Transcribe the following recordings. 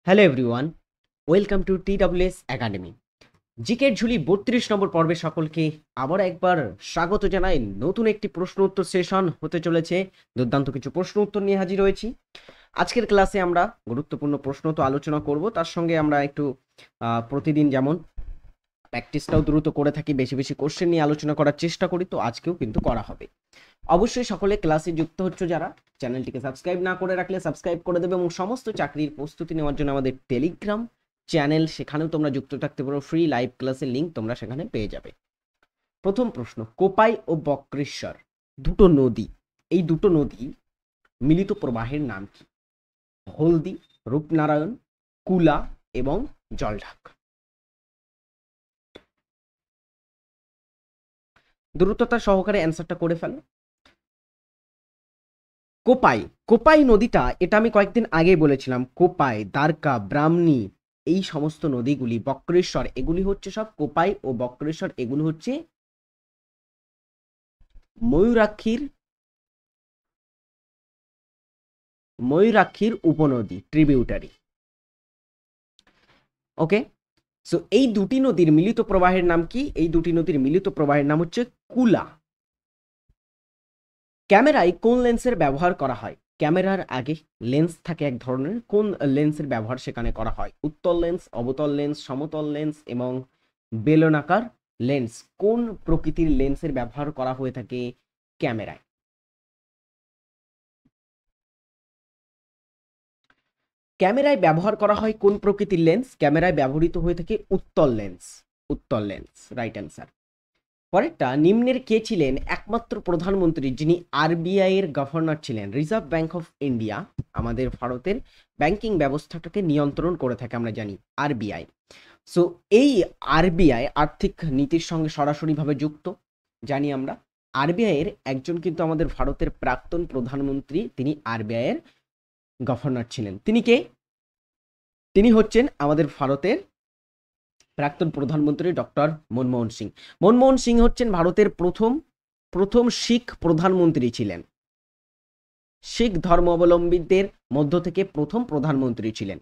Hello everyone, welcome to TWS academy. জিকের ঝুলি 32 নম্বর পর্বে সকলকে আবার একবার স্বাগত জানাই। নতুন একটি প্রশ্ন উত্তর সেশন হতে চলেছে। দুর্দান্ত কিছু প্রশ্ন উত্তর নিয়ে হাজির হয়েছি। আজকের ক্লাসে আমরা গুরুত্বপূর্ণ প্রশ্ন তো আলোচনা করব, তার সঙ্গে আমরা একটু প্রতিদিন যেমন প্র্যাকটিসটাও দ্রুত করে থাকি, বেশি বেশি কোশ্চেন নিয়ে আলোচনা করার চেষ্টা করি, তো আজকেও কিন্তু করা হবে। অবশ্যই সকলে ক্লাসে যুক্ত হচ্ছে যারা, চ্যানেলটিকে সাবস্ক্রাইব না করে রাখলে সাবস্ক্রাইব করে দেবে এবং সমস্ত চাকরির প্রস্তুতি নেওয়ার জন্য আমাদের টেলিগ্রাম চ্যানেল, সেখানেও তোমরা যুক্ত থাকতে পারো। ফ্রি লাইভ ক্লাসের লিঙ্ক তোমরা সেখানে পেয়ে যাবে। প্রথম প্রশ্ন, কোপাই ও বক্রেশ্বর দুটো নদী, এই দুটো নদী মিলিত প্রবাহের নাম কি? হলদি, রূপনারায়ণ, কুলা এবং জলঢাক। দ্রুততা সহকারে অ্যান্সারটা করে ফেলো। কোপাই, কোপাই নদীটা, এটা আমি কয়েকদিন আগেই বলেছিলাম। কোপাই, দ্বারকা, ব্রাহ্মণী, এই সমস্ত নদীগুলি, বক্রেশ্বর, এগুলি হচ্ছে সব কোপাই ও বক্রেশ্বর, এগুলো হচ্ছে ময়ূরাক্ষীর উপনদী, ট্রিবিউটারি। ওকে, সো এই দুটি নদীর মিলিত প্রবাহের নাম কি? এই দুটি নদীর মিলিত প্রবাহের নাম হচ্ছে কুলা। ক্যামেরায় কোন লেন্সের ব্যবহার করা হয়? ক্যামেরার আগে লেন্স থাকে এক ধরনের, কোন লেন্সের ব্যবহার সেখানে করা হয়? উত্তল লেন্স, অবতল লেন্স, সমতল লেন্স এবং বেলনাকার লেন্স। কোন প্রকৃতির লেন্সের ব্যবহার করা হয়ে থাকে ক্যামেরায়? ক্যামেরায় ব্যবহার করা হয় কোন প্রকৃতির লেন্স? ক্যামেরায় ব্যবহৃত হয়ে থাকে উত্তল লেন্স। উত্তল লেন্স, রাইট অ্যান্সার। পরেরটা, নিম্নের কে ছিলেন একমাত্র প্রধানমন্ত্রী যিনি আরবিআই এর গভর্নর ছিলেন? রিজার্ভ ব্যাংক অফ ইন্ডিয়া আমাদের ভারতের ব্যাংকিং ব্যবস্থাটাকে নিয়ন্ত্রণ করে থাকে, আমরা জানি আরবিআই। সো এই আরবিআই আর্থিক নীতির সঙ্গে সরাসরিভাবে যুক্ত, জানি আমরা। আরবিআই এর একজন কিন্তু আমাদের ভারতের প্রাক্তন প্রধানমন্ত্রী, তিনি আরবিআই এর গভর্নর ছিলেন। তিনি কে? তিনি হচ্ছেন আমাদের ভারতের প্রাক্তন প্রধানমন্ত্রী ডক্টর মনমোহন সিং। মনমোহন সিং হচ্ছেন ভারতের প্রথম শিখ প্রধানমন্ত্রী ছিলেন। শিখ ধর্মাবলম্বীদের মধ্য থেকে প্রথম প্রধানমন্ত্রী ছিলেন।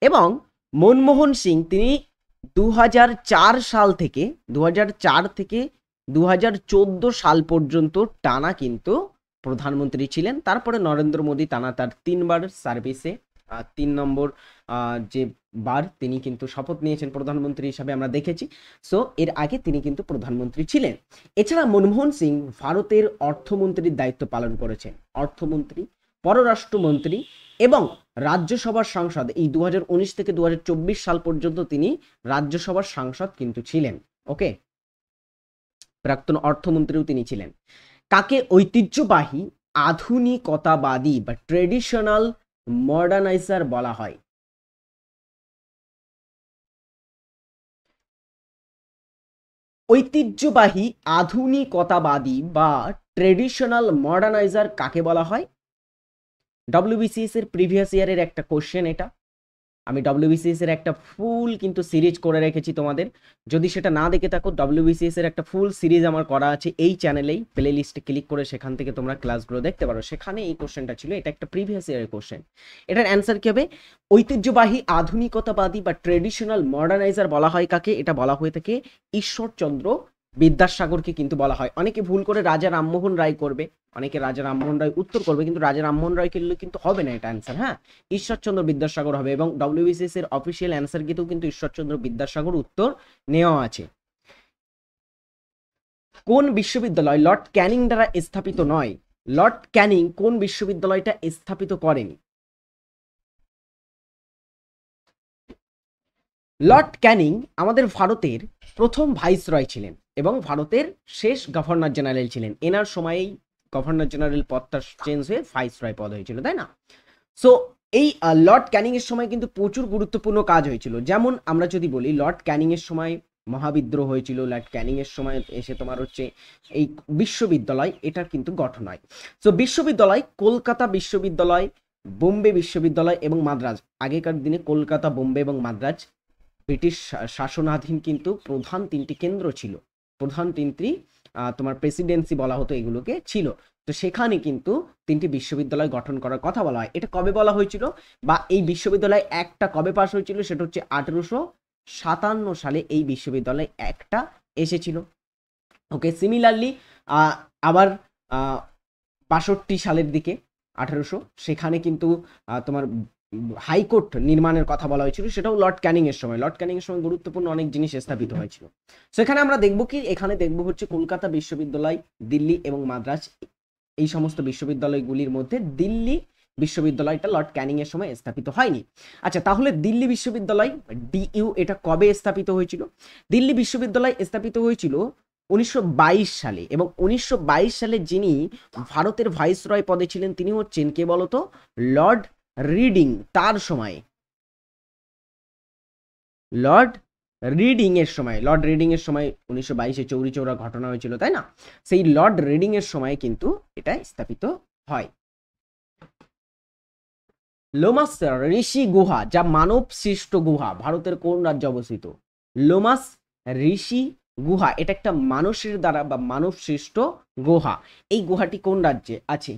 এবং মনমোহন সিং তিনি 2004 সাল থেকে 2014 সাল পর্যন্ত টানা কিন্তু প্রধানমন্ত্রী ছিলেন। তারপরে নরেন্দ্র মোদী টানা তার 3বার সার্ভিসে 3 নম্বর যে বার তিনি কিন্তু শপথ নিয়েছেন প্রধানমন্ত্রী হিসাবে, আমরা দেখেছি। সো এর আগে তিনি কিন্তু প্রধানমন্ত্রী ছিলেন। এছাড়া মনমোহন সিং ভারতের অর্থমন্ত্রীর দায়িত্ব পালন করেছেন। অর্থমন্ত্রী, পররাষ্ট্রমন্ত্রী এবং রাজ্যসভার সাংসদ। এই 2019 থেকে 2024 সাল পর্যন্ত তিনি রাজ্যসভার সাংসদ কিন্তু ছিলেন। ওকে, প্রাক্তন অর্থমন্ত্রীও তিনি ছিলেন। কাকে ঐতিহ্যবাহী আধুনিকতাবাদী বা ট্রেডিশনাল মডার্নাইজার বলা হয়? ঐতিহ্যবাহী আধুনিকতাবাদী বা ট্রেডিশনাল মডার্নাইজার কাকে বলা হয়? ডব্লিউবিসিএস এর প্রিভিয়াস ইয়ারের একটা কোশ্চেন এটা। আমি ডব্লিউবিসিএস এর একটা ফুল কিন্তু সিরিজ করে রেখেছি তোমাদের, যদি সেটা না দেখে থাকো ডব্লিউবিসিএস এর একটা ফুল সিরিজ আমার করা আছে এই চ্যানেলেই, প্লে লিস্টে ক্লিক করে সেখান থেকে তোমরা ক্লাসগুলো দেখতে পারো। সেখানে এই কোশ্চেনটা ছিল, এটা একটা প্রিভিয়াস ইয়ারের কোশ্চেন। এটার অ্যান্সার কি হবে? ঐতিহ্যবাহী আধুনিকতাবাদী বা ট্রেডিশনাল মডার্নাইজার বলা হয় কাকে? এটা বলা হয়ে থাকে ঈশ্বরচন্দ্র বিদ্যাসাগরকে কিন্তু বলা হয়। অনেকে ভুল করে রাজা রামমোহন রায় করবে, অনেকে রাজা রামমোহন রায় উত্তর করবে, কিন্তু রাজা রামমোহন রায় কিন্তু হবে না এটা অ্যান্সার। হ্যাঁ, ঈশ্বরচন্দ্র বিদ্যাসাগর হবে এবং ডব্লিউবিসিএস এর অফিসিয়াল অ্যান্সার কিন্তু ঈশ্বরচন্দ্র বিদ্যাসাগর উত্তর নেওয়া আছে। কোন বিশ্ববিদ্যালয় লর্ড ক্যানিং দ্বারা স্থাপিত নয়? লর্ড ক্যানিং কোন বিশ্ববিদ্যালয়টা স্থাপিত করেন? লর্ড ক্যানিং আমাদের ভারতের প্রথম ভাইসরয় ছিলেন এবং ভারতের শেষ গভর্নর জেনারেল ছিলেন। এনার সময়েই গভর্নর জেনারেল পদটা চেঞ্জ হয়ে ভাইসরয় পদ হয়েছিল, তাই না? সো এই লর্ড ক্যানিং এর সময় কিন্তু প্রচুর গুরুত্বপূর্ণ কাজ হয়েছিল। যেমন আমরা যদি বলি লর্ড ক্যানিং এর সময় মহাবিদ্রোহ হয়েছিল, লর্ড ক্যানিং এর সময় এসে তোমার হচ্ছে এই বিশ্ববিদ্যালয় এটা কিন্তু গঠন হয়। সো বিশ্ববিদ্যালয় কলকাতা বিশ্ববিদ্যালয়, বোম্বে বিশ্ববিদ্যালয় এবং মাদ্রাজ। আগেকার দিনে কলকাতা, বোম্বে এবং মাদ্রাজ ব্রিটিশ শাসনাধীন কিন্তু প্রধান তিনটি কেন্দ্র ছিল, প্রধান তিনটি তোমার প্রেসিডেন্সি বলা হতো এগুলোকে ছিল। তো সেখানে কিন্তু 3টি বিশ্ববিদ্যালয় গঠন করার কথা বলা হয়। এটা কবে বলা হয়েছিল বা এই বিশ্ববিদ্যালয় একটা কবে পাস হয়েছিল, সেটা হচ্ছে 1857 সালে এই বিশ্ববিদ্যালয় একটা এসেছিল। ওকে, সিমিলারলি আবার 62 সালের দিকে 1800 সেখানে কিন্তু তোমার হাইকোর্ট নির্মাণের কথা বলা হয়েছিল, সেটাও লর্ড ক্যানিং এর সময়। লর্ড ক্যানিং এর সময় গুরুত্বপূর্ণ অনেক জিনিস স্থাপিত হয়েছিল। সেখানে আমরা দেখবো কি, এখানে দেখবো হচ্ছে কলকাতা বিশ্ববিদ্যালয়, দিল্লি এবং মাদ্রাজ, এই সমস্ত বিশ্ববিদ্যালয়গুলির মধ্যে দিল্লি বিশ্ববিদ্যালয়টা লর্ড ক্যানিং এর সময় স্থাপিত হয়নি। আচ্ছা, তাহলে দিল্লি বিশ্ববিদ্যালয় ডিইউ এটা কবে স্থাপিত হয়েছিল? দিল্লি বিশ্ববিদ্যালয় স্থাপিত হয়েছিল 1922 সালে, এবং 1922 সালে যিনি ভারতের ভাইসরয় পদে ছিলেন তিনি হচ্ছেন কে বলতো? Lord reading. তার সময় লর্ড রিডিং এর সময় 1922-এ চৌরি চৌরা ঘটনা হয়েছিল, তাই না? সেই লর্ড রিডিং এর সময় কিন্তু এটা স্থাপিত হয়। লোমাস ঋষি গুহা, যা মানব সৃষ্ট গুহা, ভারতের কোন রাজ্যে অবস্থিত? লোমাস ঋষি গুহা এটা একটা মানুষের দ্বারা বা মানব সৃষ্ট গুহা। এই গুহাটি কোন রাজ্যে আছে?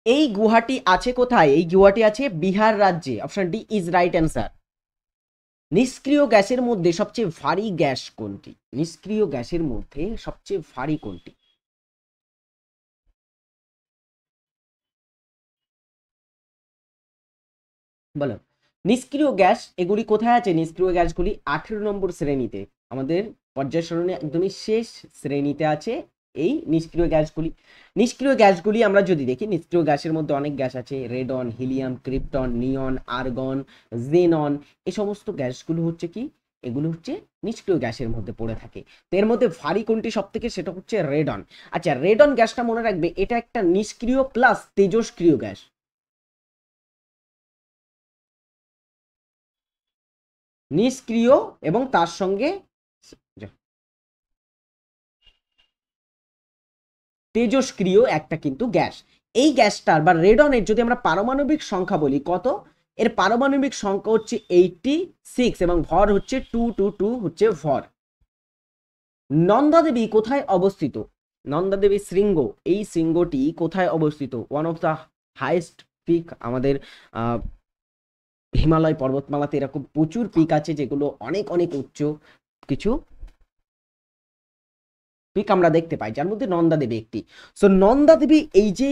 এই গুহাটি আছে কোথায়? এই গুহাটি আছে বিহার রাজ্যে। Option D is right answer. নিষ্ক্রিয় গ্যাসের মধ্যে সবচেয়ে ভারী গ্যাস কোনটি? নিষ্ক্রিয় গ্যাসের মধ্যে সবচেয়ে ভারী কোনটি? বলো। নিষ্ক্রিয় গ্যাস এগুলি কোথায় আছে? নিষ্ক্রিয় গ্যাসগুলি 18 নম্বর শ্রেণীতে, আমাদের পর্যায় সারণী একদমই শেষ শ্রেণীতে আছে এই নিষ্ক্রিয় গ্যাসগুলি। নিষ্ক্রিয় গ্যাসগুলি আমরা যদি দেখি, নিষ্ক্রিয় গ্যাসের মধ্যে অনেক গ্যাস আছে, রেডন, হিলিয়াম, ক্রিপ্টন, নিয়ন, আর্গন, জেনন। এই সমস্ত গ্যাসগুলো হচ্ছে কি, এগুলো হচ্ছে নিষ্ক্রিয় গ্যাসের মধ্যে পড়ে থাকে। তো এর মধ্যে ভারী কোনটি সব থেকে? সেটা হচ্ছে রেডন। আচ্ছা, রেডন গ্যাসটা মনে রাখবে, এটা একটা নিষ্ক্রিয় প্লাস তেজস্ক্রিয় গ্যাস। নিষ্ক্রিয় এবং তার সঙ্গে তেজস্ক্রিয় একটা কিন্তু গ্যাস। এই গ্যাসটার বা রেডনের যদি আমরা পারমাণবিক সংখ্যা বলি, কত? এর পারমাণবিক সংখ্যা হচ্ছে 86 এবং ভর হচ্ছে 222 হচ্ছে ভর। নন্দাদেবী কোথায় অবস্থিত? নন্দাদেবী শৃঙ্গ, এই শৃঙ্গটি কোথায় অবস্থিত? One of the highest peak আমাদের হিমালয় পর্বতমালাতে এরকম প্রচুর পিক আছে যেগুলো অনেক অনেক উচ্চ কিছু পিক আমরা দেখতে পাই, যার মধ্যে নন্দাদেবী একটি। সো নন্দাদেবী এই যে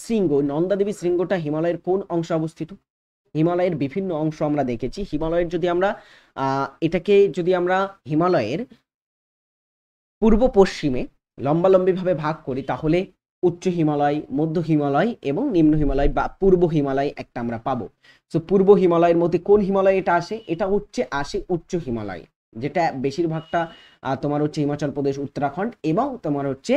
শৃঙ্গ, নন্দাদেবী শৃঙ্গটা হিমালয়ের কোন অংশে অবস্থিত? হিমালয়ের বিভিন্ন অংশ আমরা দেখেছি। হিমালয়ের যদি আমরা এটাকে যদি আমরা হিমালয়ের পূর্ব পশ্চিমে লম্বালম্বিভাবে ভাগ করি, তাহলে উচ্চ হিমালয়, মধ্য হিমালয় এবং নিম্ন হিমালয় বা পূর্ব হিমালয় একটা আমরা পাবো। সো পূর্ব হিমালয়ের মধ্যে কোন হিমালয় এটা আসে? এটা হচ্ছে আসে উচ্চ হিমালয়, যেটা বেশিরভাগটা তোমার হচ্ছে হিমাচল প্রদেশ, উত্তরাখণ্ড এবং তোমার হচ্ছে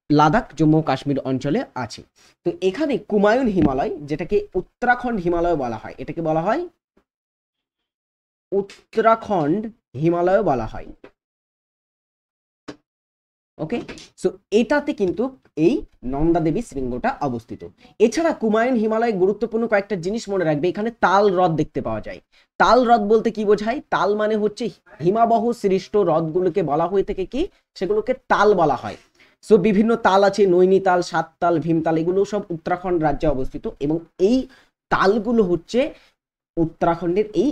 লাদাখ, জম্মু কাশ্মীর অঞ্চলে আছে। তো এখানে কুমায়ুন হিমালয়, যেটাকে উত্তরাখণ্ড হিমালয় বলা হয়, এটাকে বলা হয় উত্তরাখণ্ড হিমালয় বলা হয়। ওকে, সো এটাতে কিন্তু এই নন্দাদেবী শৃঙ্গটা অবস্থিত। এছাড়া কুমায়ুন হিমালয়ে গুরুত্বপূর্ণ কয়েকটা জিনিস মনে রাখবে। এখানে তাল হ্রদ দেখতে পাওয়া যায়। তাল হ্রদ বলতে কি বোঝায়? তাল মানে হচ্ছে হিমাবহ সৃষ্ট হ্রদগুলোকে বলা হয়ে থাকে কি, সেগুলোকে তাল বলা হয়। সো বিভিন্ন তাল আছে, নৈনিতাল, সাততাল, ভীমতাল, এগুলো সব উত্তরাখণ্ড রাজ্যে অবস্থিত এবং এই তালগুলো হচ্ছে উত্তরাখণ্ডের এই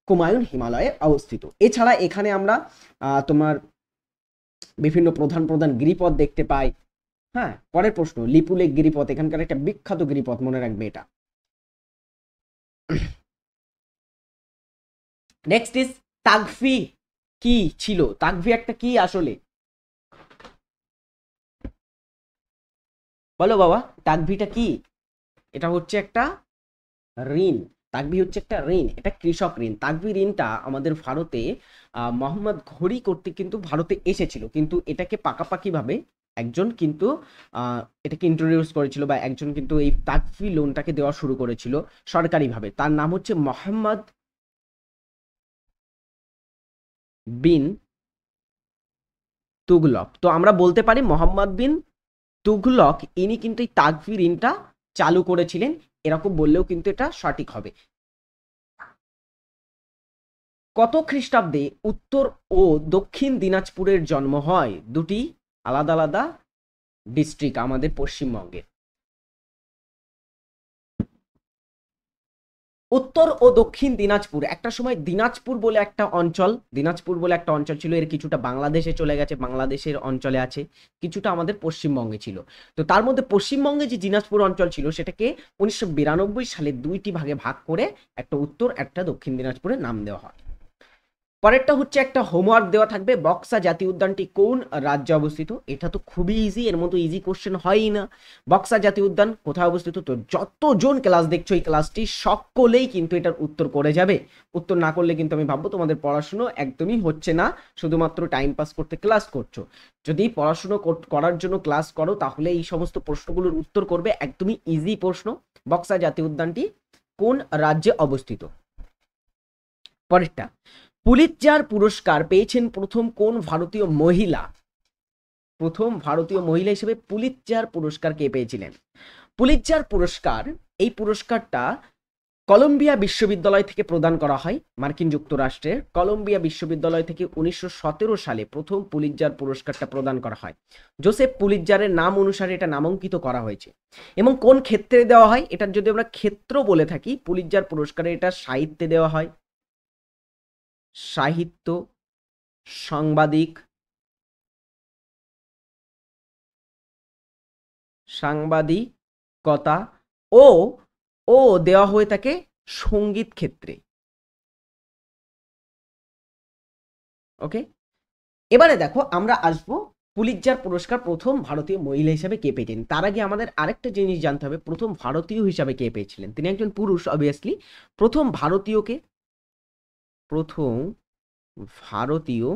কুমায়ুন হিমালয়ে অবস্থিত। এছাড়া এখানে আমরা তোমার বিভিন্ন প্রধান প্রধান গিরিপথ দেখতে পাই। হ্যাঁ, পরের প্রশ্ন, লিপুলেক গিরিপথ এখানকার একটা বিখ্যাত গিরিপথ, মনে রাখবে এটা। নেক্সট ইজ তাগফি কি ছিল? তাগফি একটা কি আসলে? বলো বাবা, তাগভিটা কি? এটা হচ্ছে একটা ঋণ। তাকবি হচ্ছে একটা ঋণ, এটা কৃষক ঋণ। তাকবি ঋণটা আমাদের ভারতে মোহাম্মদ ঘুরি কর্তৃক কিন্তু ভারতে এসেছিল, কিন্তু এটাকে পাকাপাকি ভাবে একজন কিন্তু এটাকে ইন্ট্রোডিউস করেছিল বা একজন কিন্তু এই তাকবি লোনটাকে দেওয়া শুরু করেছিল সরকারিভাবে। তার নাম হচ্ছে মোহাম্মদ বিন তুগলক। তো আমরা বলতে পারি মোহাম্মদ বিন তুগলক ইনি কিন্তু এই তাকবি ঋণটা চালু করেছিলেন, এরকম বললেও কিন্তু এটা সঠিক হবে। কত খ্রিস্টাব্দে উত্তর ও দক্ষিণ দিনাজপুরের জন্ম হয়? দুটি আলাদা আলাদা ডিস্ট্রিক্ট আমাদের পশ্চিমবঙ্গের। উত্তর ও দক্ষিণ দিনাজপুর, একটা সময় দিনাজপুর বলে একটা অঞ্চল, দিনাজপুর বলে একটা অঞ্চল ছিল, এর কিছুটা বাংলাদেশে চলে গেছে, বাংলাদেশের অঞ্চলে আছে, কিছুটা আমাদের পশ্চিমবঙ্গে ছিল। তো তার মধ্যে পশ্চিমবঙ্গে যে দিনাজপুর অঞ্চল ছিল সেটাকে 1992 সালে দুইটি ভাগে ভাগ করে একটা উত্তর একটা দক্ষিণ দিনাজপুরের নাম দেওয়া হয়। পরেরটা হচ্ছে একটা হোমওয়ার্ক দেওয়া থাকবে, বক্সা জাতীয় উদ্যানটি কোন রাজ্যে অবস্থিত? এটা তো খুবই ইজি, এর মতো ইজি কোশ্চেন হয়ই না। বক্সা জাতীয় উদ্যান কোথায় অবস্থিত? তো যতজন ক্লাস দেখছো এই ক্লাসটি সকলেই কিন্তু এটার উত্তর করে যাবে। উত্তর না করলে কিন্তু আমি ভাববো তোমাদের পড়াশুনো একদমই হচ্ছে না, শুধুমাত্র টাইম পাস করতে ক্লাস করছো। যদি পড়াশুনো করার জন্য ক্লাস করো তাহলে এই সমস্ত প্রশ্নগুলোর উত্তর করবে, একদমই ইজি প্রশ্ন। বক্সা জাতীয় উদ্যানটি কোন রাজ্যে অবস্থিত? পরেরটা, পুলিৎজার পুরস্কার পেয়েছেন প্রথম কোন ভারতীয় মহিলা? প্রথম ভারতীয় মহিলা হিসেবে পুলিৎজার পুরস্কার কে পেয়েছিলেন? পুলিৎজার পুরস্কার, এই পুরস্কারটা কলম্বিয়া বিশ্ববিদ্যালয় থেকে প্রদান করা হয়, মার্কিন যুক্তরাষ্ট্রের কলম্বিয়া বিশ্ববিদ্যালয় থেকে 1917 সালে প্রথম পুলিৎজার পুরস্কারটা প্রদান করা হয়। জোসেফ পুলিৎজারের নাম অনুসারে এটা নামাঙ্কিত করা হয়েছে। এবং কোন ক্ষেত্রে দেওয়া হয়? এটার যদি আমরা ক্ষেত্র বলে থাকি, পুলিৎজার পুরস্কারে এটা সাহিত্যে দেওয়া হয়, সাহিত্য, সাংবাদিকতা ও ও দেওয়া হয়ে থাকে সঙ্গীত ক্ষেত্রে। ওকে, এবারে দেখো আমরা আসবো পুলিৎজার পুরস্কার প্রথম ভারতীয় মহিলা হিসাবে কে পেয়েছেন। তার আগে আমাদের আরেকটা জিনিস জানতে হবে, প্রথম ভারতীয় হিসাবে কে পেয়েছিলেন? তিনি একজন পুরুষ অবভিয়াসলি। প্রথম ভারতীয়কে, প্রথম ভারতীয়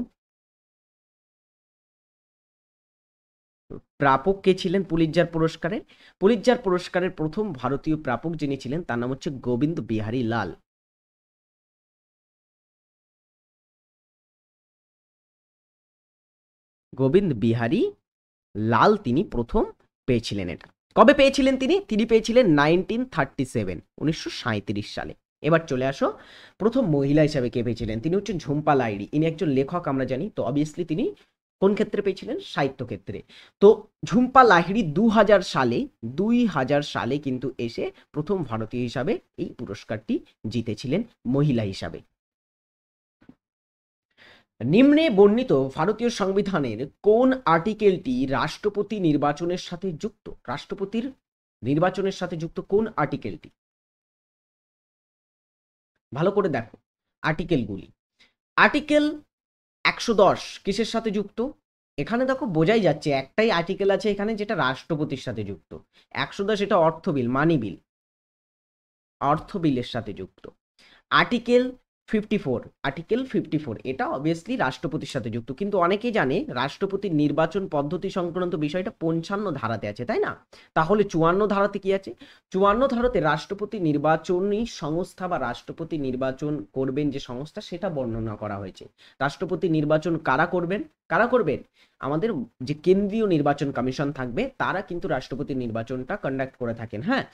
প্রাপক কে ছিলেন পুলিৎজার পুরস্কারের? পুলিৎজার পুরস্কারের প্রথম ভারতীয় প্রাপক যিনি ছিলেন তার নাম হচ্ছে গোবিন্দ বিহারী লাল। গোবিন্দ বিহারী লাল তিনি প্রথম পেয়েছিলেন। এটা কবে পেয়েছিলেন? তিনি পেয়েছিলেন 1937 সালে। এবার চলে আসো, প্রথম মহিলা হিসাবে কে পেয়েছিলেন? তিনি হচ্ছেন ঝুম্পা লাহিড়ী। ইনি একজন লেখক আমরা জানি, তো অবভিয়াসলি তিনি কোন ক্ষেত্রে পেয়েছিলেন? সাহিত্য ক্ষেত্রে। তো ঝুম্পা লাহিড়ী 2000 সালে কিন্তু এসে প্রথম ভারতীয় হিসাবে এই পুরস্কারটি জিতেছিলেন মহিলা হিসাবে। নিম্নে বর্ণিত ভারতীয় সংবিধানের কোন আর্টিকেলটি রাষ্ট্রপতি নির্বাচনের সাথে যুক্ত? রাষ্ট্রপতির নির্বাচনের সাথে যুক্ত কোন আর্টিকেলটি? ভালো করে দেখো আর্টিকেলগুলি। আর্টিকেল 110 কিসের সাথে যুক্ত? এখানে দেখো বোঝাই যাচ্ছে একটাই আর্টিকেল আছে এখানে যেটা রাষ্ট্রপতির সাথে যুক্ত। 110 এটা অর্থ বিল, মানি বিল, অর্থ বিলের সাথে যুক্ত। আর্টিকেল 54 এটা অবভিয়াসলি রাষ্ট্রপতির সাথে যুক্ত, কিন্তু অনেকেই জানে রাষ্ট্রপতির নির্বাচন পদ্ধতি সংক্রান্ত বিষয়টা 55 ধারাতে আছে, তাই না? তাহলে 54 ধারাতে কি আছে? 54 ধারাতে রাষ্ট্রপতি নির্বাচনী সংস্থা বা রাষ্ট্রপতি নির্বাচন করবেন যে সংস্থা সেটা বর্ণনা করা হয়েছে। রাষ্ট্রপতি নির্বাচন কারা করবেন? আমাদের যে কেন্দ্রীয় নির্বাচন কমিশন থাকবে তারা কিন্তু রাষ্ট্রপতি নির্বাচনটা কন্ডাক্ট করে থাকেন। হ্যাঁ,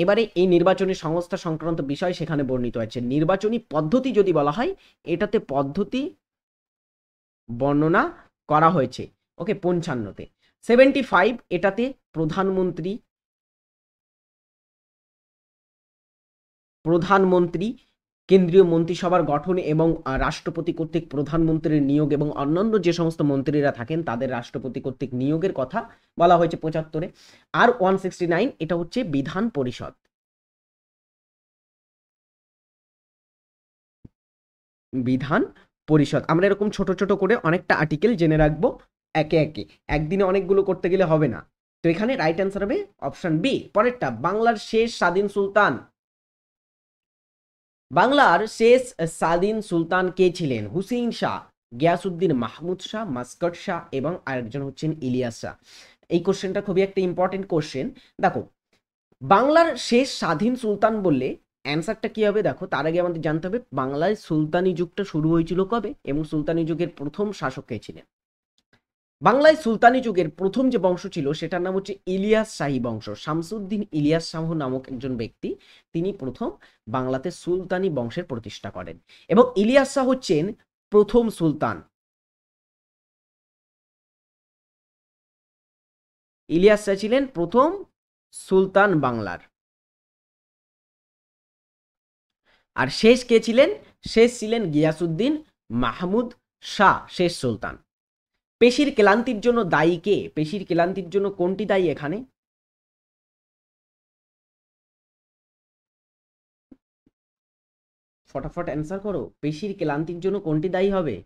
এবারে এই নির্বাচনী সংস্থা সংক্রান্ত বিষয় সেখানে বর্ণিত আছে। নির্বাচনী পদ্ধতি যদি বলা হয়, এটাতে পদ্ধতি বর্ণনা করা হয়েছে। ওকে, 55-তে। 75 এটাতে প্রধানমন্ত্রী কেন্দ্রীয় মন্ত্রিসভার গঠন এবং রাষ্ট্রপতি কর্তৃক প্রধানমন্ত্রীর নিয়োগ এবং অন্যান্য যে সমস্ত মন্ত্রীরা থাকেন তাদের রাষ্ট্রপতি কর্তৃক নিয়োগের কথা বলা হয়েছে 75-এ। আর 169 এটা হচ্ছে বিধান পরিষদ। বিধান পরিষদ। আমরা এরকম ছোট ছোট করে অনেকটা আর্টিকেল জেনে রাখবো একে একে, একদিনে অনেকগুলো করতে গেলে হবে না। তো এখানে রাইট অ্যান্সার হবে অপশন বি। পরেরটা, বাংলার শেষ স্বাধীন সুলতান। বাংলার শেষ স্বাধীন সুলতান কে ছিলেন? হুসেইন শাহ, গিয়াসউদ্দিন মাহমুদ শাহ, মাস্কট শাহ এবং আরেকজন হচ্ছেন ইলিয়াস শাহ। এই কোশ্চেনটা খুবই একটা ইম্পর্টেন্ট কোশ্চেন। দেখো, বাংলার শেষ স্বাধীন সুলতান বললে অ্যান্সারটা কি হবে? দেখো, তার আগে আমাদের জানতে হবে বাংলায় সুলতানি যুগটা শুরু হয়েছিল কবে এবং সুলতানি যুগের প্রথম শাসক কে ছিলেন। বাংলায় সুলতানি যুগের প্রথম যে বংশ ছিল সেটার নাম হচ্ছে ইলিয়াস শাহী বংশ। শামসুদ্দিন ইলিয়াস শাহ নামক একজন ব্যক্তি, তিনি প্রথম বাংলাতে সুলতানি বংশের প্রতিষ্ঠা করেন এবং ইলিয়াস শাহ হচ্ছেন প্রথম সুলতান। ইলিয়াস শাহ ছিলেন প্রথম সুলতান বাংলার। আর শেষ কে ছিলেন? শেষ ছিলেন গিয়াসউদ্দিন মাহমুদ শাহ, শেষ সুলতান। পেশির ক্লান্তির জন্য দায়ী কে? পেশির ক্লান্তির জন্য কোনটি দায়ী এখানে? ফটাফট অ্যান্সার করো, পেশির ক্লান্তির জন্য কোনটি দায়ী হবে?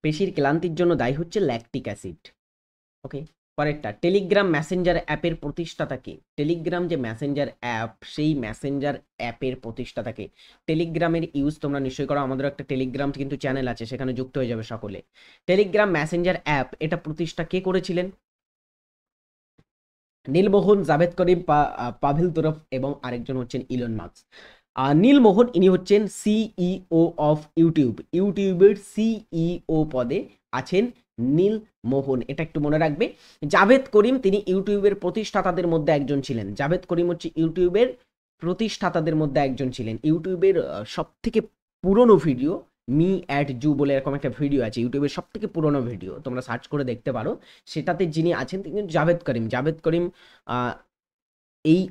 পেশির ক্লান্তির জন্য দায়ী হচ্ছে ল্যাকটিক অ্যাসিড। ওকে, পরেরটা, টেলিগ্রাম মেসেঞ্জার অ্যাপের প্রতিষ্ঠাতা কে? টেলিগ্রাম যে মেসেঞ্জার অ্যাপ, সেই মেসেঞ্জার অ্যাপের প্রতিষ্ঠাতা কে? টেলিগ্রামের ইউজ তোমরা নিশ্চয়ই করো, আমাদের একটা টেলিগ্রাম কিন্তু চ্যানেল আছে, সেখানে যুক্ত হয়ে যাবে সকলে। টেলিগ্রাম মেসেঞ্জার অ্যাপ এটা প্রতিষ্ঠা কে করেছিলেন? নীলমোহন, জাভেদ করিম, পাভেল তুরফ এবং আরেকজন হচ্ছেন ইলন মাস্ক। নীলমোহন ইনি হচ্ছেন সিইও অফ ইউটিউব, ইউটিউবের সিইও পদে আছেন নীলমোহন, এটা একটু মনে রাখবে। জাভেদ করিম তিনি ইউটিউবের প্রতিষ্ঠাতাদের মধ্যে একজন ছিলেন। জাভেদ করিম হচ্ছে ইউটিউবের প্রতিষ্ঠাতাদের মধ্যে একজন ছিলেন। ইউটিউবের সব থেকে পুরনো ভিডিও মি অ্যাট জু বলে এরকম একটা ভিডিও আছে, ইউটিউবের সব থেকে পুরনো ভিডিও, তোমরা সার্চ করে দেখতে পারো। সেটাতে যিনি আছেন তিনি জাভেদ করিম। জাভেদ করিম এই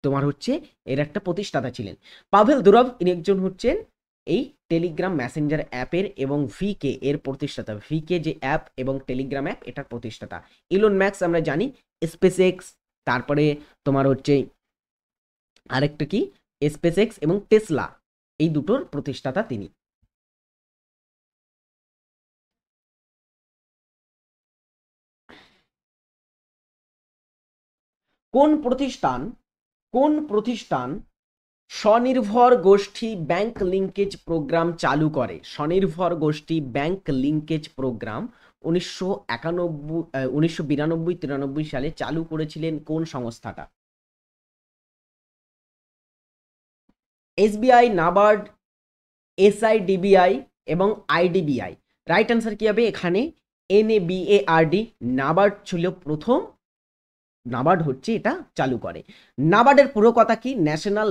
তোমার হচ্ছে এর একটা প্রতিষ্ঠাতা ছিলেন। পাভেল দুরভ ইনি একজন হচ্ছেন এই টেলিগ্রাম মেসেঞ্জার অ্যাপের এবং ভিকে এর প্রতিষ্ঠাতা। ভিকে যে অ্যাপ এবং টেলিগ্রাম অ্যাপ এটার প্রতিষ্ঠাতা। ইলন ম্যাক্স আমরা জানি স্পেস এক্স, তারপরে তোমার হচ্ছে আরেকটা কি স্পেস এক্স এবং টেসলা, এই দুটোর প্রতিষ্ঠাতা তিনি। কোন প্রতিষ্ঠান স্বনির্ভর গোষ্ঠী ব্যাংক লিঙ্কেজ প্রোগ্রাম চালু করে? স্বনির্ভর গোষ্ঠী ব্যাংক লিঙ্কেজ প্রোগ্রাম 1992-93 সালে চালু করেছিলেন কোন সংস্থাটা? এসবিআই, নাবার্ড, এসআইডিবিআই এবং আইডিবিআই। রাইট অ্যান্সার কি হবে এখানে? এনএবিএআরডি, নাবার্ড ছিল প্রথম, নাবার্ড হচ্ছে এটা চালু করে। নাবার্ডের পুরো কথা কি? National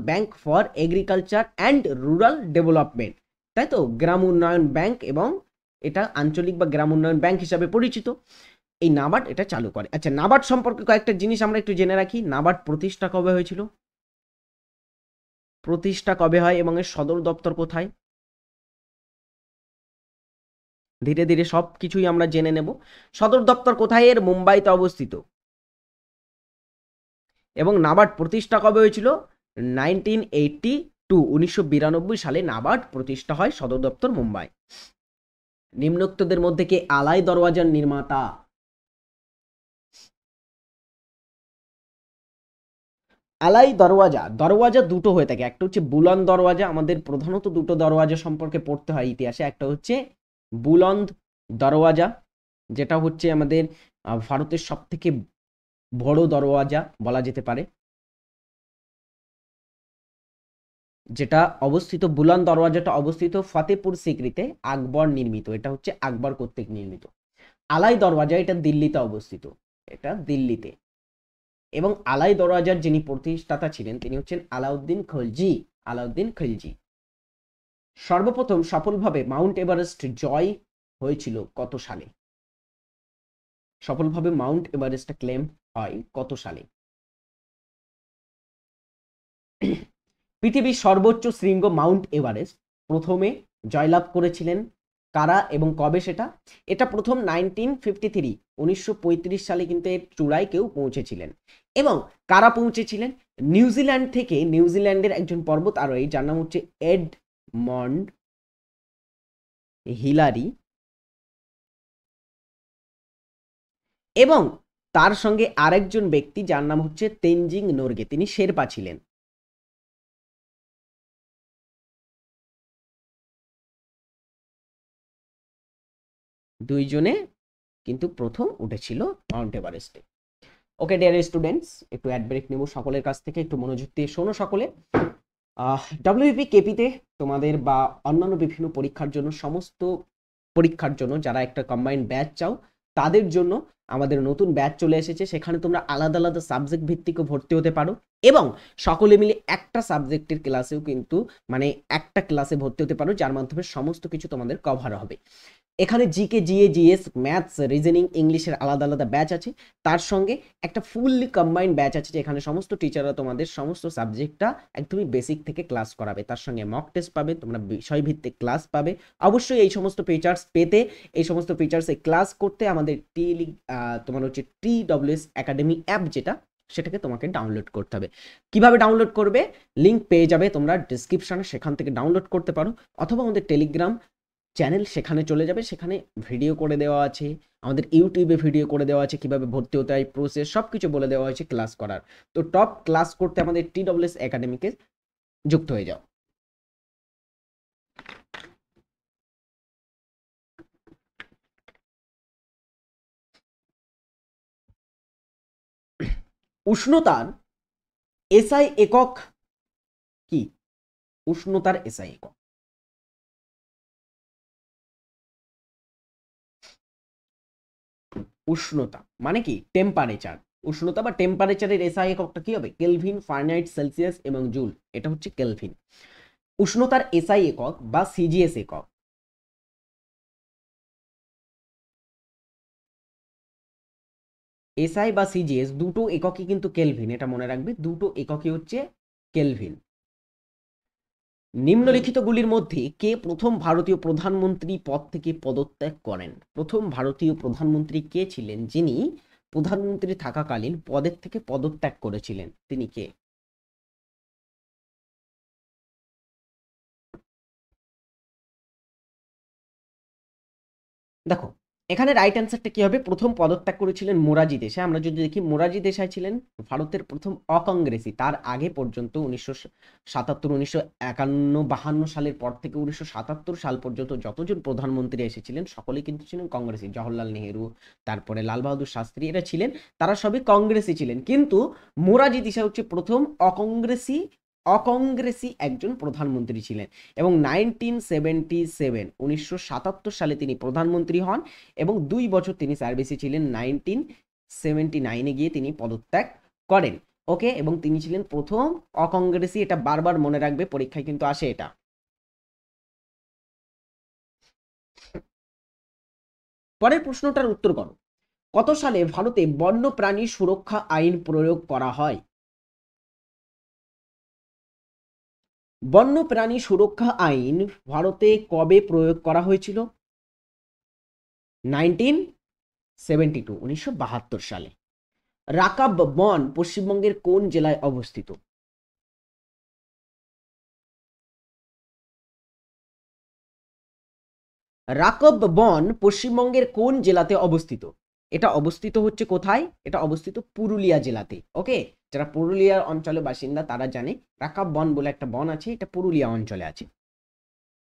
bank for agriculture and rural development, তাই তো, গ্রাম উন্নয়ন ব্যাংক, এবং এটা আঞ্চলিক বা গ্রাম উন্নয়ন ব্যাংক হিসাবে পরিচিত। এই নাবার্ড এটা চালু করে। আচ্ছা, নাবার্ড সম্পর্কে কয়েকটা জিনিস আমরা একটু জেনে রাখি। নাবার্ড প্রতিষ্ঠা কবে হয়েছিল? প্রতিষ্ঠা কবে হয় এবং এর সদর দপ্তর কোথায়? ধীরে ধীরে সব কিছুই আমরা জেনে নেব। সদর দপ্তর কোথায় এর? মুম্বাইতে অবস্থিত। এবং নাবার্ড প্রতিষ্ঠা কবে হয়েছিল? 1992 সালে নাবার্ড প্রতিষ্ঠা হয়, সদর দপ্তর মুম্বাই। নিম্নোক্তদের মধ্যে কে আলাই দরওয়াজার নির্মাতা? আলাই দরওয়াজা দুটো হয়ে থাকে, একটা হচ্ছে বুলন্দ দরওয়াজা, আমাদের প্রধানত দুটো দরওয়াজা সম্পর্কে পড়তে হয় ইতিহাসে। একটা হচ্ছে বুলন্দ দরওয়াজা, যেটা হচ্ছে আমাদের ভারতের সব থেকে বড় দরওয়াজা বলা যেতে পারে, যেটা অবস্থিত, বুলন্দ দরওয়াজাটা অবস্থিত ফতেপুর সিকরিতে, আকবর নির্মিত, এটা হচ্ছে আকবর কর্তৃক নির্মিত। আলাই দরওয়াজা এটা দিল্লিতে অবস্থিত, এটা দিল্লিতে। এবং আলাই দরওয়াজার যিনি প্রতিষ্ঠাতা ছিলেন তিনি হচ্ছেন আলাউদ্দিন খলজি। সর্বপ্রথম সফলভাবে মাউন্ট এভারেস্ট জয় হয়েছিল কত সালে? সফলভাবে মাউন্ট এভারেস্ট ক্লেম হয় কত সালে? পৃথিবীর সর্বোচ্চ শৃঙ্গ মাউন্ট এভারেস্ট প্রথমে জয়লাভ করেছিলেন কারা এবং কবে সেটা? এটা প্রথম 1953 সালে কিন্তু এর চূড়ায় কেউ পৌঁছেছিলেন। এবং কারা পৌঁছেছিলেন? নিউজিল্যান্ড থেকে, নিউজিল্যান্ডের একজন পর্বত আরোহী যার নাম হচ্ছে এডমন্ড হিলারি, এবং তার সঙ্গে আরেকজন ব্যক্তি যার নাম হচ্ছে তেনজিং নোরগে, তিনি শেরপা ছিলেন। দুইজনে কিন্তু প্রথম উঠেছিল মাউন্ট এভারেস্টে। ওকে ডিয়ার স্টুডেন্টস, একটু অ্যাড ব্রেক নেব সকলের কাছ থেকে, একটু মনোযোগ দিয়ে শোনো সকলে। ডব্লিউবিপি কেপিতে তোমাদের বা অন্যান্য বিভিন্ন পরীক্ষার জন্য সমস্ত পরীক্ষার জন্য যারা একটা কম্বাইন্ড ব্যাচ চাও তাদের জন্য আমাদের নতুন ব্যাচ চলে এসেছে। সেখানে তোমরা আলাদা আলাদা সাবজেক্ট ভিত্তিকও ভর্তি হতে পারো এবং সকলে মিলে একটা সাবজেক্টের ক্লাসেও কিন্তু মানে একটা ক্লাসে ভর্তি হতে পারো, যার মাধ্যমে সমস্ত কিছু তোমাদের কভার হবে। এখানে GK, GA, GS, maths, reasoning, ইংলিশের আলাদা আলাদা ব্যাচ আছে। তার সঙ্গে একটা ফুললি কম্বাইন্ড ব্যাচ আছে যেখানে সমস্ত টিচাররা তোমাদের সমস্ত সাবজেক্টটা একদমই বেসিক থেকে ক্লাস করাবে। তার সঙ্গে মক টেস্ট পাবে, তোমরা বিষয়ভিত্তিক ক্লাস পাবে। অবশ্যই এই সমস্ত ফিচার্স পেতে, এই সমস্ত ফিচার্সে ক্লাস করতে আমাদের তোমার হচ্ছে TWS একাডেমি অ্যাপ যেটা, সেটাকে তোমাকে ডাউনলোড করতে হবে। কিভাবে ডাউনলোড করবে? লিঙ্ক পেয়ে যাবে তোমরা ডিসক্রিপশনে, সেখান থেকে ডাউনলোড করতে পারো, অথবা আমাদের টেলিগ্রাম চ্যানেল সেখানে চলে যাবে। সেখানে ভিডিও করে দেওয়া আছে, আমাদের ইউটিউবে ভিডিও করে দেওয়া আছে, কিভাবে ভর্তি হতে হয়, প্রসেস সব কিছু বলে দেওয়া হয়েছে ক্লাস করার। তো টপ ক্লাস করতে আমাদের TWS একাডেমিকে যুক্ত হয়ে যাও। উষ্ণতার এসআই একক কি? উষ্ণতার এসআই একক উষ্ণতা মানে কি? টেম্পারেচার। উষ্ণতা বা টেম্পারেচারের এসআই এককটা কি হবে? কেলভিন, ফারেনহাইট, সেলসিয়াস এবং জুল। এটা হচ্ছে কেলভিন। উষ্ণতার এসআই একক বা সিজিএস একক এসআই বা সিজিএস দুটো এককই কিন্তু কেলভিন, এটা মনে রাখবে, দুটো এককই হচ্ছে কেলভিন। নিম্নলিখিতগুলির মধ্যে কে প্রথম ভারতীয় প্রধানমন্ত্রী পদ থেকে পদত্যাগ করেন? প্রথম ভারতীয় প্রধানমন্ত্রী কে ছিলেন যিনি প্রধানমন্ত্রী থাকাকালীন পদের থেকে পদত্যাগ করেছিলেন? তিনি কে? দেখো, এখানে রাইট অ্যান্সারটা কি হবে? প্রথম পদত্যাগ করেছিলেন মোরারজি দেশাই। আমরা যদি দেখি, মোরারজি দেশাই ছিলেন ভারতের প্রথম অকংগ্রেসি। তার আগে পর্যন্ত 1977, 1951, 52 সালের পর থেকে 1977 সাল পর্যন্ত যতজন প্রধানমন্ত্রী এসেছিলেন সকলেই কিন্তু ছিলেন কংগ্রেসি। জওহরলাল নেহেরু, তারপরে লাল বাহাদুর শাস্ত্রী, এরা ছিলেন, তারা সবই কংগ্রেসি ছিলেন। কিন্তু মোরারজি দেশাই হচ্ছে প্রথম অকংগ্রেসি একজন প্রধানমন্ত্রী ছিলেন এবং 1977 সালে তিনি প্রধানমন্ত্রী হন এবং 2 বছর তিনি সার্ভিসে ছিলেন। 1979 গিয়ে তিনি পদত্যাগ করেন। ওকে, এবং তিনি ছিলেন প্রথম অকংগ্রেসি। এটা বারবার মনে রাখবে, পরীক্ষায় কিন্তু আসে এটা। পরের প্রশ্নটার উত্তর করো। কত সালে ভারতে বন্যপ্রাণী সুরক্ষা আইন প্রয়োগ করা হয়? বন্যপ্রাণী সুরক্ষা আইন ভারতে কবে প্রয়োগ করা হয়েছিল? 1972 সালে। রাকাব বন পশ্চিমবঙ্গের কোন জেলায় অবস্থিত? রাকব বন পশ্চিমবঙ্গের কোন জেলাতে অবস্থিত? এটা অবস্থিত হচ্ছে কোথায়? এটা অবস্থিত পুরুলিয়া জেলাতে। ওকে, যারা পুরুলিয়ার অঞ্চলে বাসিন্দা তারা জানে রাকাব বন বলে একটা বন আছে, এটা পুরুলিয়া অঞ্চলে আছে।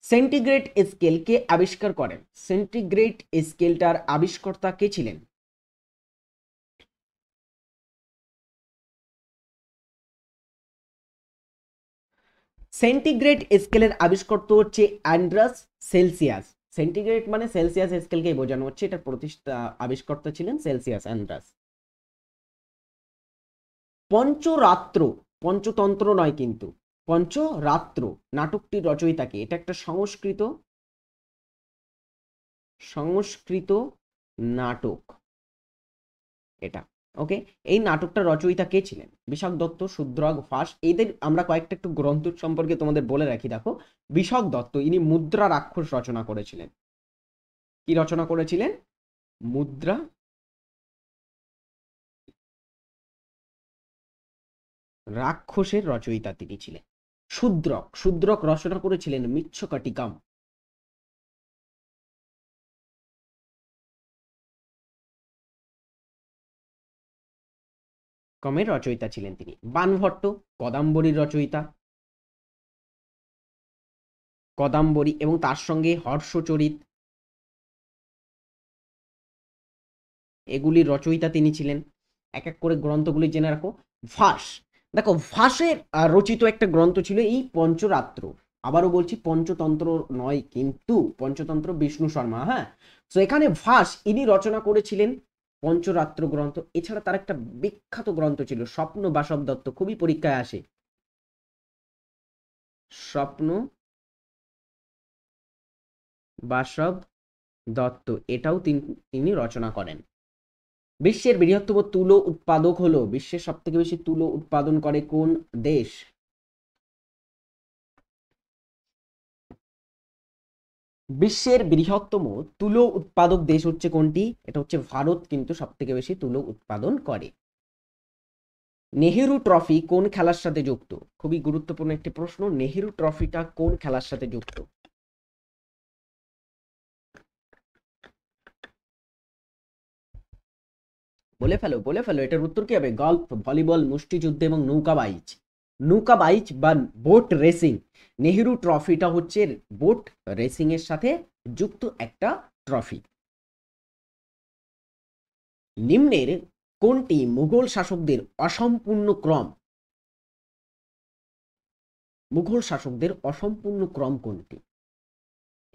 সেন্টিগ্রেড স্কেল কে আবিষ্কার করেন? সেন্টিগ্রেড স্কেলটার আবিষ্কর্তা কে ছিলেন? সেন্টিগ্রেড স্কেলের আবিষ্কর্তা হচ্ছে অ্যান্ড্রাস সেলসিয়াস। সেন্টিগ্রেড মানে সেলসিয়াস স্কেলকেই বোঝানো হচ্ছে, এটার আবিষ্কর্তা ছিলেন সেলসিয়াস, অ্যান্ড্রাস। পঞ্চরাত্র, পঞ্চতন্ত্র নয় কিন্তু, পঞ্চরাত্র নাটকটির রচয়িতা কে? এটা একটা সংস্কৃত সংস্কৃত নাটক এটা। ওকে, এই নাটকটার রচয়িতা কে ছিলেন? বিশাখ দত্ত, শূদ্রক, ফাঁস। এদের আমরা কয়েকটা একটু গ্রন্থ সম্পর্কে তোমাদের বলে রাখি। দেখো, বিশাখ দত্ত ইনি মুদ্রা রাক্ষস রচনা করেছিলেন। কি রচনা করেছিলেন? মুদ্রা রাক্ষসের রচয়িতা তিনি ছিলেন। শূদ্রক রচনা করেছিলেন মিচ্ছকটিকাম। কমের রচয়িতা ছিলেন তিনি। বানভট্ট কদাম্বরীর রচয়িতা, কদাম্বরী এবং তার সঙ্গে হর্ষচরিত, এগুলির রচয়িতা তিনি ছিলেন। এক এক করে গ্রন্থগুলি জেনে রাখো। ফাঁস, দেখো ভাসের রচিত একটা গ্রন্থ ছিল এই পঞ্চরাত্র। আবারও বলছি পঞ্চতন্ত্র নয় কিন্তু পঞ্চতন্ত্র বিষ্ণু শর্মা, হ্যাঁ। তো এখানে ভাস ইনি রচনা করেছিলেন পঞ্চরাত্র গ্রন্থ। এছাড়া তার একটা বিখ্যাত গ্রন্থ ছিল স্বপ্ন বাসব দত্ত, খুবই পরীক্ষায় আসে, স্বপ্ন বাসব দত্ত, এটাও তিনি রচনা করেন। বিশ্বের বৃহত্তম তুলো উৎপাদক হলো, বিশ্বের সব থেকে বেশি তুলো উৎপাদন করে কোন দেশ? বিশ্বের বৃহত্তম তুলো উৎপাদক দেশ হচ্ছে কোনটি? এটা হচ্ছে ভারত, কিন্তু সব থেকে বেশি তুলো উৎপাদন করে। নেহেরু ট্রফি কোন খেলার সাথে যুক্ত? খুবই গুরুত্বপূর্ণ একটি প্রশ্ন, নেহেরু ট্রফিটা কোন খেলার সাথে যুক্ত? বলে ফেলো বলে ফেলো, এটার উত্তর কি হবে? গল্ফ, ভলিবল, মুষ্টিযুদ্ধ এবং নৌকাবাইচ। নৌকাবাইচ বা বোট রেসিং। নেহেরু ট্রফিটা হচ্ছে বোট রেসিং এর সাথে যুক্ত একটা ট্রফি। নিম্নের কোনটি মুঘল শাসকদের অসম্পূর্ণ ক্রম? মুঘল শাসকদের অসম্পূর্ণ ক্রম কোনটি?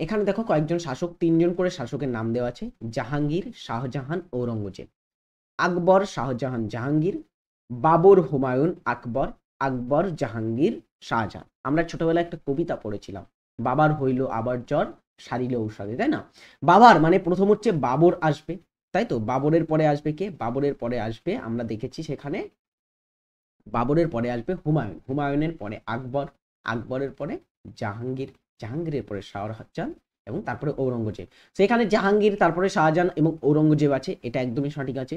এখানে দেখো কয়েকজন শাসক, তিনজন করে শাসকের নাম দেওয়া আছে, জাহাঙ্গীর, শাহজাহান, ঔরঙ্গজেব। আকবর, শাহজাহান, জাহাঙ্গীর, বাবর, হুমায়ুন, আকবর, আকবর, জাহাঙ্গীর, শাহজাহান। আমরা ছোটবেলায় একটা কবিতা পড়েছিলাম, বাবার হইল আবার জ্বর, সারিল ঔষধে, তাই না? বাবার মানে প্রথম হচ্ছে বাবর আসবে, তাই তো? বাবরের পরে আসবে কে? বাবরের পরে আসবে, আমরা দেখেছি সেখানে বাবরের পরে আসবে হুমায়ুন, হুমায়ুনের পরে আকবর, আকবরের পরে জাহাঙ্গীর, জাহাঙ্গীরের পরে শাহজাহান এবং তারপরে ঔরঙ্গজেব। সেখানে জাহাঙ্গীর, তারপরে শাহজাহান এবং ঔরঙ্গজেব আছে, এটা একদমই সঠিক আছে।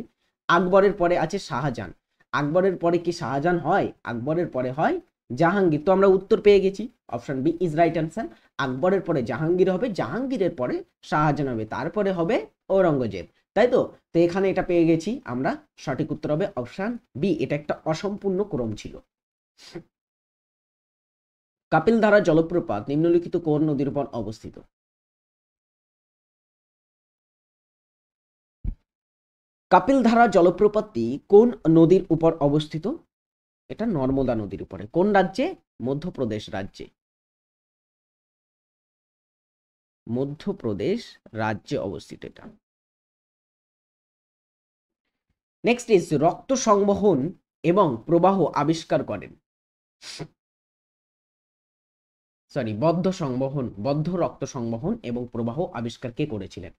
আকবরের পরে আছে শাহজাহান, আকবরের পরে কি শাহজাহান হয়? আকবরের পরে হয় জাহাঙ্গীর। তো আমরা উত্তর পেয়ে গেছি, option B is right answer. আকবরের পরে জাহাঙ্গীর হবে, জাহাঙ্গীরের পরে শাহজাহান হবে, তারপরে হবে ঔরঙ্গজেব, তাই তো? তো এখানে এটা পেয়ে গেছি আমরা, সঠিক উত্তর হবে অপশন বি, এটা একটা অসম্পূর্ণ ক্রম ছিল। কাপিলধারা জলপ্রপাত নিম্নলিখিত কোন নদীর উপর অবস্থিত? কাপিলধারা জলপ্রপাতটি কোন নদীর উপর অবস্থিত? এটা নর্মদা নদীর উপরে। কোন রাজ্যে? মধ্যপ্রদেশ রাজ্যে। মধ্যপ্রদেশ রাজ্যে অবস্থিত এটা। নেক্সট ইজ রক্ত সংবহন এবং প্রবাহ আবিষ্কার করেন, সরি বদ্ধ সংবহন, বদ্ধ রক্ত সংবহন এবং প্রবাহ আবিষ্কার কে করেছিলেন?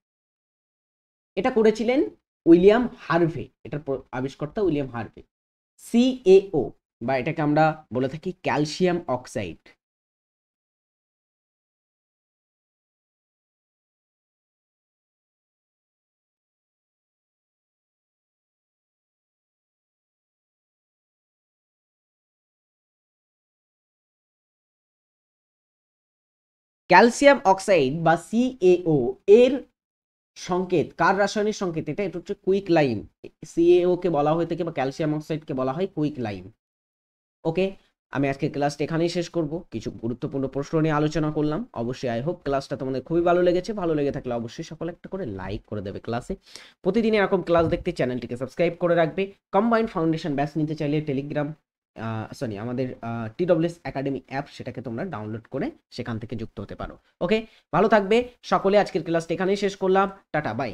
এটা করেছিলেন উইলিয়াম হার্ভে, এটার আবিষ্কর্তা উইলিয়াম হার্ভে। সিএও বা এটাকে আমরা বলে থাকি ক্যালসিয়াম অক্সাইড। ক্যালসিয়াম অক্সাইড বা সিএও এর সংকেত, কার রাসায়নিক সংকেত? এটা এটা হচ্ছে কুইক লাইম। সিএও কে বলা হয়ে থাকে বা ক্যালসিয়াম অক্সাইডকে বলা হয় কুইক লাইম। ওকে, আমি আজকে ক্লাসটা এখানেই শেষ করব। কিছু গুরুত্বপূর্ণ প্রশ্ন নিয়ে আলোচনা করলাম। অবশ্যই আই হোপ ক্লাসটা তোমাদের খুবই ভালো লেগেছে। ভালো লেগে থাকলে অবশ্যই সকলে একটা করে লাইক করে দেবে ক্লাসে। প্রতিদিন এরকম ক্লাস দেখতে চ্যানেলটিকে সাবস্ক্রাইব করে রাখবে। কম্বাইন্ড ফাউন্ডেশন ব্যাচ নিতে চাইলে টেলিগ্রাম, সরি আমাদের TWS একাডেমি অ্যাপ, সেটাকে তোমরা ডাউনলোড করে সেখান থেকে যুক্ত হতে পারো। ওকে, ভালো থাকবে সকলে। আজকের ক্লাসটা এখানেই শেষ করলাম। Tata, by.